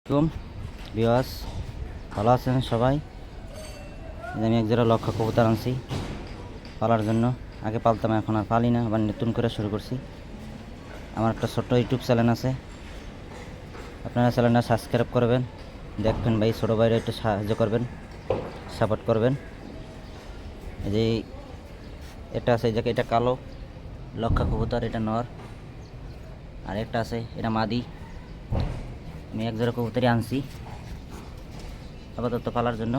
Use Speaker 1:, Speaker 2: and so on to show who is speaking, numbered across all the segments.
Speaker 1: কুম বিয়াস ভালো আছেন সবাই। আমি এক জোড়া লক্ষ্য কবুতর আনছি পালার জন্য। আগে পালতাম, এখন আর পালি না, আবার নতুন করে শুরু করছি। আমার একটা ছোট্ট ইউটিউব চ্যানেল আছে, আপনারা চ্যানেলটা সাবস্ক্রাইব করবেন, দেখবেন ভাই, ছোটো ভাইরা একটু সাহায্য করবেন, সাপোর্ট করবেন। এই যে এটা আছে, যে এটা কালো লক্ষা কবুতর, এটা নর। আর একটা আছে, এটা মাদি। আমি এক জোড়া কবুতরই আনছি আপাতত পালার জন্য।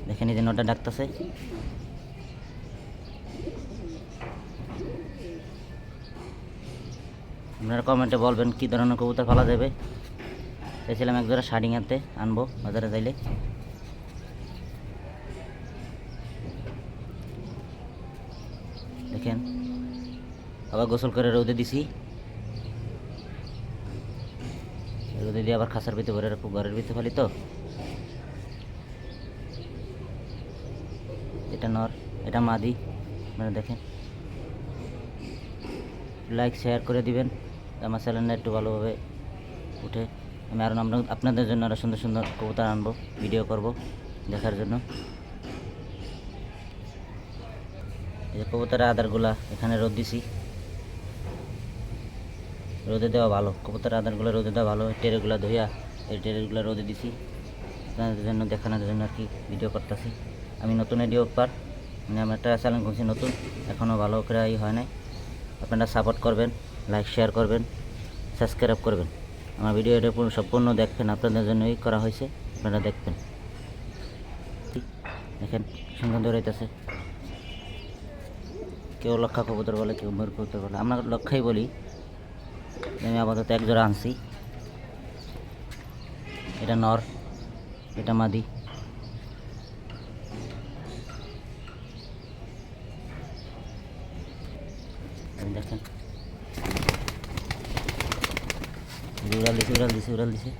Speaker 1: দেখেন এই যে নটা ডাকতেছে। আপনারা কমেন্টে বলবেন কী ধরনের কবুতর পালা যাবে। চাইছিলাম এক জোড়া শার্টিং আনতে, আনবো বাজারে যাইলে। দেখেন আবার গোসল করে রোদে দিছি, রোদে দিয়ে আবার খাঁচার ভিতরে ভরে রাখবো, ঘরের ভিতরে ফালি তো। এটা নর, এটা মাদি। আপনারা দেখেন, লাইক শেয়ার করে দিবেন, আমার চ্যানেলটা একটু ভালোভাবে উঠে। আমি আরও আপনাদের জন্য আরও সুন্দর সুন্দর কবুতর আনবো, ভিডিও করব দেখার জন্য। এই যে কবুতরের আদারগুলা এখানে রোদ দিছি, রোদে দেওয়া ভালো, কবুতরের আদারগুলো রোদে দেওয়া ভালো। টেরেগুলো ধুইয়া এই টেরেগুলো রোদে দিছি আপনাদের জন্য, দেখানোর জন্য আর কি ভিডিও করতেছি। আমি নতুন ভিডিও মানে আমার একটা চ্যানেল খুলছি নতুন, এখনও ভালো করে হয় নাই। আপনারা সাপোর্ট করবেন, লাইক শেয়ার করবেন, সাবস্ক্রাইব করবেন। আমার ভিডিও এটা সম্পূর্ণ দেখবেন, আপনাদের জন্যই করা হয়েছে, আপনারা দেখবেন। দেখেন সুন্দর দৌড়াইতেছে, কেউ লক্ষা কবুতর বলে, কেউ ময়ূর কবুতর বলে, আমরা লক্ষাই বলি। আমি আপাতত এক জোড়া আনছি, এটা নর, এটা মাদি। দেখেন উড়াল দিছে, উড়াল দিছে, উড়াল দিছে।